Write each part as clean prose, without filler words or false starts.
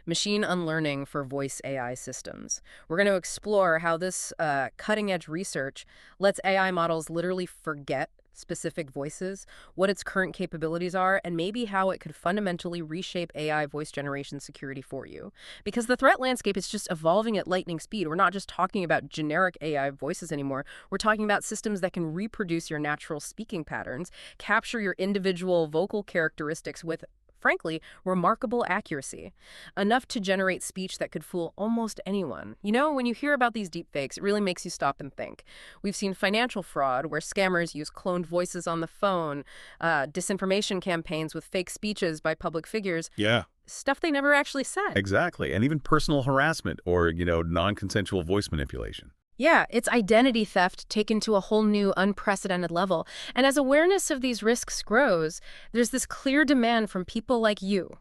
Machine Unlearning for Voice AI Systems. We're going to explore how this cutting-edge research lets AI models literally forget specific voices, what its current capabilities are, and maybe how it could fundamentally reshape AI voice generation security for you. Because the threat landscape is just evolving at lightning speed. We're not just talking about generic AI voices anymore. We're talking about systems that can reproduce your natural speaking patterns, capture your individual vocal characteristics with, frankly, remarkable accuracy, enough to generate speech that could fool almost anyone. You know, when you hear about these deepfakes, it really makes you stop and think. We've seen financial fraud where scammers use cloned voices on the phone, disinformation campaigns with fake speeches by public figures. Yeah, Stuff they never actually said. exactly. And even personal harassment or, non-consensual voice manipulation. Yeah, it's identity theft taken to a whole new, unprecedented level. And as awareness of these risks grows, there's this clear demand from people like you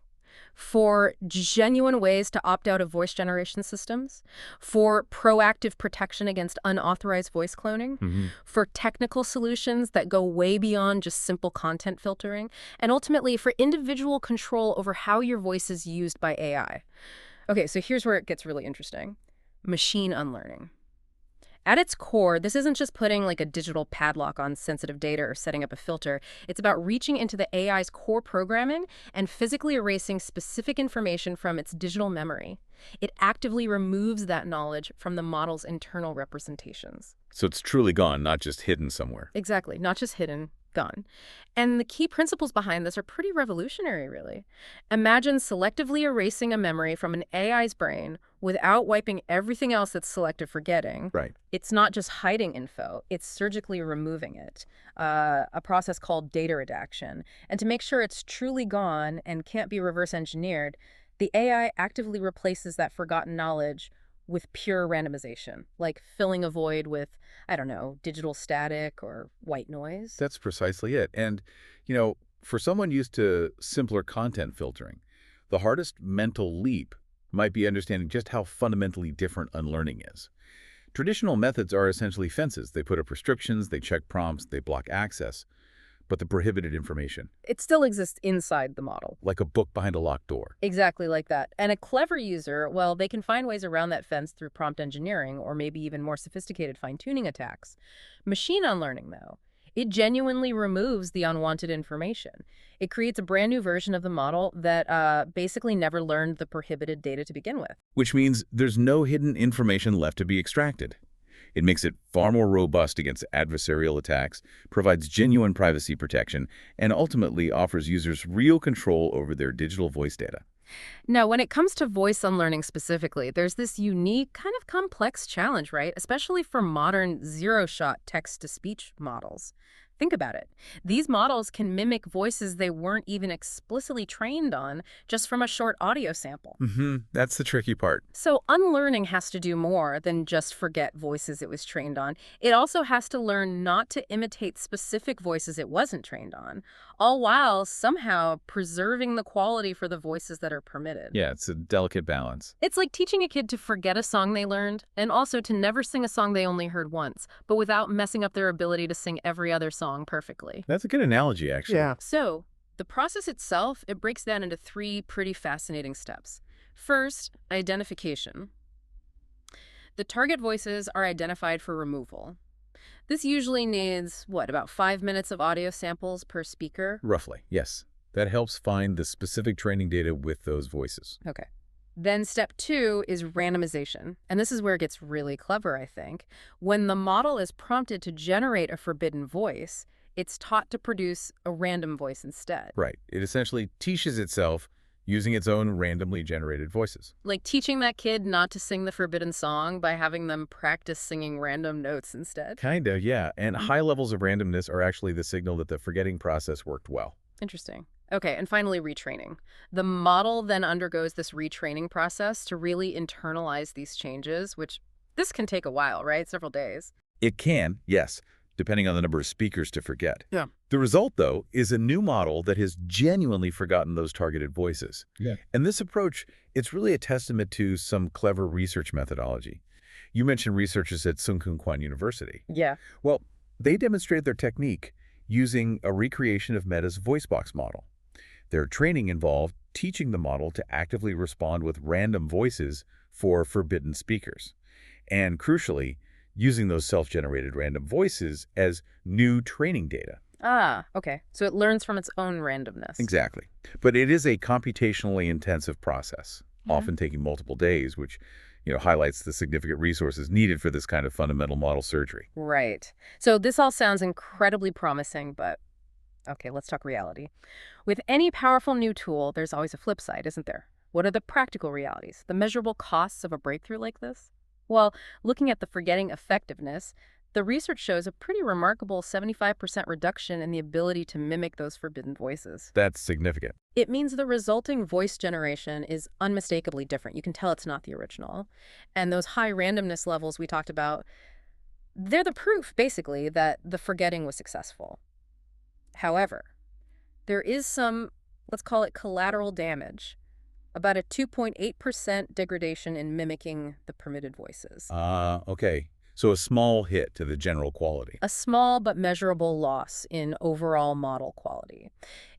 for genuine ways to opt out of voice generation systems, for proactive protection against unauthorized voice cloning, for technical solutions that go way beyond just simple content filtering, and ultimately for individual control over how your voice is used by AI. Okay, so here's where it gets really interesting. Machine unlearning. At its core, this isn't just putting like a digital padlock on sensitive data or setting up a filter. It's about reaching into the AI's core programming and physically erasing specific information from its digital memory. It actively removes that knowledge from the model's internal representations. So it's truly gone, not just hidden somewhere. Exactly, not just hidden, gone. And the key principles behind this are pretty revolutionary, really. Imagine selectively erasing a memory from an AI's brain without wiping everything else that's selective for getting. Right. It's not just hiding info, it's surgically removing it, a process called data redaction. And to make sure it's truly gone and can't be reverse engineered, the AI actively replaces that forgotten knowledge with pure randomization, like filling a void with, I don't know, digital static or white noise. That's precisely it. And, for someone used to simpler content filtering, the hardest mental leap might be understanding just how fundamentally different unlearning is. Traditional methods are essentially fences. They put up restrictions, they check prompts, they block access, but the prohibited information, It still exists inside the model. like a book behind a locked door. Exactly like that. And a clever user, well, they can find ways around that fence through prompt engineering or maybe even more sophisticated fine-tuning attacks. Machine unlearning, though, it genuinely removes the unwanted information. It creates a brand new version of the model that basically never learned the prohibited data to begin with. Which means there's no hidden information left to be extracted. It makes it far more robust against adversarial attacks, provides genuine privacy protection, and ultimately offers users real control over their digital voice data. Now, when it comes to voice unlearning specifically, there's this unique, kind of complex challenge, right? Especially for modern zero-shot text-to-speech models. Think about it. These models can mimic voices they weren't even explicitly trained on just from a short audio sample. That's the tricky part. So unlearning has to do more than just forget voices it was trained on. It also has to learn not to imitate specific voices it wasn't trained on, all while somehow preserving the quality for the voices that are permitted. Yeah, it's a delicate balance. It's like teaching a kid to forget a song they learned and also to never sing a song they only heard once, but without messing up their ability to sing every other song perfectly. That's a good analogy, actually. Yeah. So, the process itself, it breaks down into 3 pretty fascinating steps. First, identification. The target voices are identified for removal. This usually needs, about 5 minutes of audio samples per speaker? Roughly, yes. That helps find the specific training data with those voices. Okay. Then step 2 is randomization. And this is where it gets really clever, I think. When the model is prompted to generate a forbidden voice, it's taught to produce a random voice instead. Right. It essentially teaches itself using its own randomly generated voices. Like teaching that kid not to sing the forbidden song by having them practice singing random notes instead. Kinda, yeah. And high levels of randomness are actually the signal that the forgetting process worked well. Interesting. Okay, and finally, retraining. The model then undergoes this retraining process to really internalize these changes, which this can take a while, right? Several days. It can, yes, depending on the number of speakers to forget. Yeah. The result, though, is a new model that has genuinely forgotten those targeted voices. Yeah. And this approach, it's really a testament to some clever research methodology. You mentioned researchers at Unclone University. Yeah. Well, they demonstrated their technique using a recreation of Meta's voice box model. Their training involved teaching the model to actively respond with random voices for forbidden speakers. And crucially, using those self-generated random voices as new training data. Ah, okay. So it learns from its own randomness. Exactly. But it is a computationally intensive process, Yeah. often taking multiple days, which highlights the significant resources needed for this kind of fundamental model surgery. Right. So this all sounds incredibly promising, but okay, let's talk reality. With any powerful new tool, there's always a flip side, isn't there? What are the practical realities, the measurable costs of a breakthrough like this? Well, looking at the forgetting effectiveness, the research shows a pretty remarkable 75% reduction in the ability to mimic those forbidden voices. That's significant. It means the resulting voice generation is unmistakably different. You can tell it's not the original. And those high randomness levels we talked about, they're the proof, basically, that the forgetting was successful. However, there is some, let's call it collateral damage, about a 2.8% degradation in mimicking the permitted voices. Okay. So a small hit to the general quality. A small but measurable loss in overall model quality.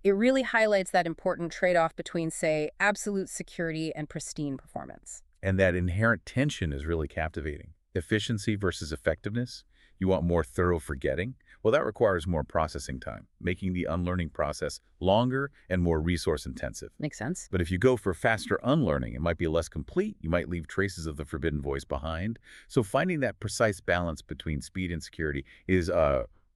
It really highlights that important trade-off between, say, absolute security and pristine performance. And that inherent tension is really captivating. Efficiency versus effectiveness. You want more thorough forgetting? Well, that requires more processing time, making the unlearning process longer and more resource-intensive. Makes sense? But if you go for faster unlearning, it might be less complete. You might leave traces of the forbidden voice behind. So finding that precise balance between speed and security is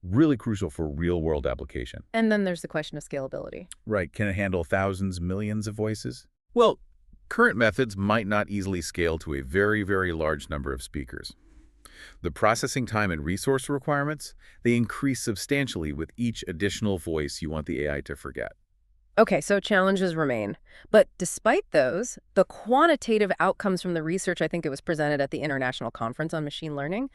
really crucial for real-world application. And then there's the question of scalability. Right. Can it handle thousands, millions of voices? Well, current methods might not easily scale to a very, very large number of speakers. The processing time and resource requirements, they increase substantially with each additional voice you want the AI to forget. Okay, so challenges remain. But despite those, the quantitative outcomes from the research, I think it was presented at the International Conference on Machine Learning,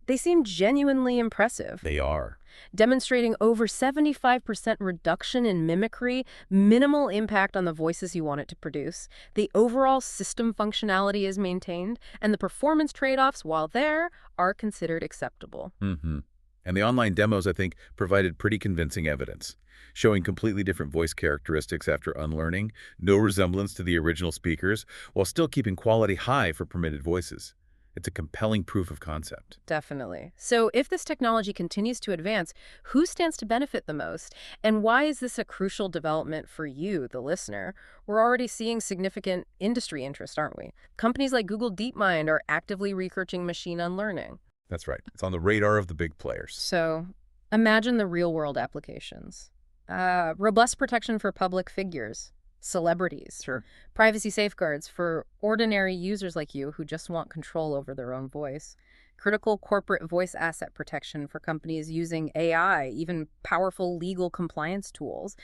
they seem genuinely impressive. They are. Demonstrating over 75% reduction in mimicry, minimal impact on the voices you want it to produce, the overall system functionality is maintained, and the performance trade-offs, while there, are considered acceptable. Mm-hmm. And the online demos, I think, provided pretty convincing evidence, showing completely different voice characteristics after unlearning, no resemblance to the original speakers, while still keeping quality high for permitted voices. It's a compelling proof of concept. Definitely. So if this technology continues to advance, who stands to benefit the most? And why is this a crucial development for you, the listener? We're already seeing significant industry interest, aren't we? Companies like Google DeepMind are actively researching machine unlearning. That's right. It's on the radar of the big players. So imagine the real-world applications. Robust protection for public figures, celebrities. Sure. Privacy safeguards for ordinary users like you who just want control over their own voice. Critical corporate voice asset protection for companies using AI, even powerful legal compliance tools.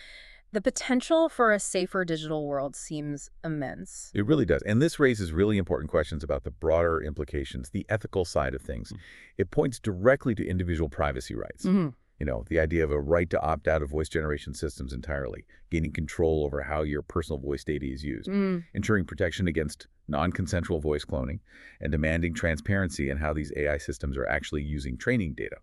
The potential for a safer digital world seems immense. It really does. And this raises really important questions about the broader implications, the ethical side of things. It points directly to individual privacy rights. The idea of a right to opt out of voice generation systems entirely, gaining control over how your personal voice data is used, ensuring protection against non-consensual voice cloning, and demanding transparency in how these AI systems are actually using training data.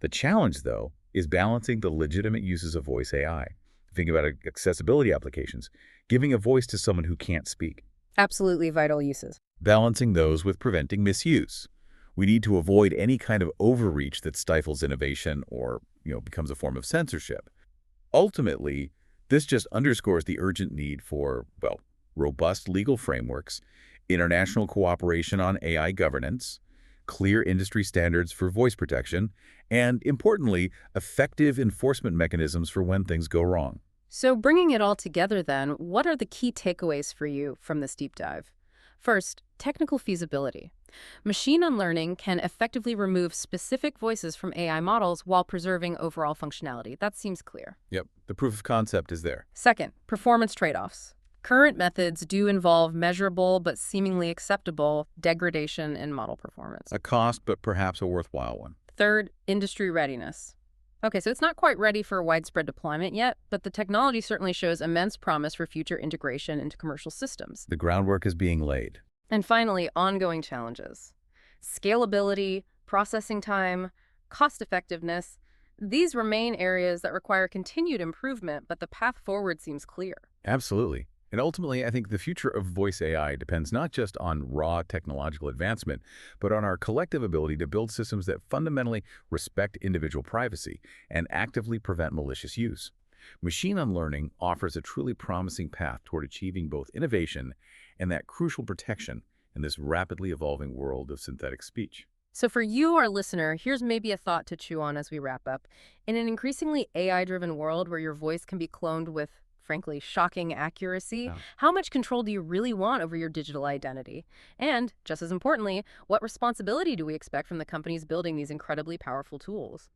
The challenge, though, is balancing the legitimate uses of voice AI. Think about accessibility applications, giving a voice to someone who can't speak. Absolutely vital uses. Balancing those with preventing misuse. We need to avoid any kind of overreach that stifles innovation or, becomes a form of censorship. Ultimately, this just underscores the urgent need for, robust legal frameworks, international cooperation on AI governance, clear industry standards for voice protection, and, importantly, effective enforcement mechanisms for when things go wrong. So bringing it all together then, what are the key takeaways for you from this deep dive? First, technical feasibility. Machine unlearning can effectively remove specific voices from AI models while preserving overall functionality. That seems clear. Yep, the proof of concept is there. Second, performance trade-offs. Current methods do involve measurable but seemingly acceptable degradation in model performance. A cost, but perhaps a worthwhile one. Third, industry readiness. Okay, so it's not quite ready for widespread deployment yet, but the technology certainly shows immense promise for future integration into commercial systems. The groundwork is being laid. And finally, ongoing challenges. Scalability, processing time, cost-effectiveness. These remain areas that require continued improvement, but the path forward seems clear. Absolutely. And ultimately, I think the future of voice AI depends not just on raw technological advancement, but on our collective ability to build systems that fundamentally respect individual privacy and actively prevent malicious use. Machine unlearning offers a truly promising path toward achieving both innovation and that crucial protection in this rapidly evolving world of synthetic speech. So for you, our listener, here's maybe a thought to chew on as we wrap up. In an increasingly AI-driven world where your voice can be cloned with, frankly, shocking accuracy, Yeah. how much control do you really want over your digital identity? And, just as importantly, what responsibility do we expect from the companies building these incredibly powerful tools?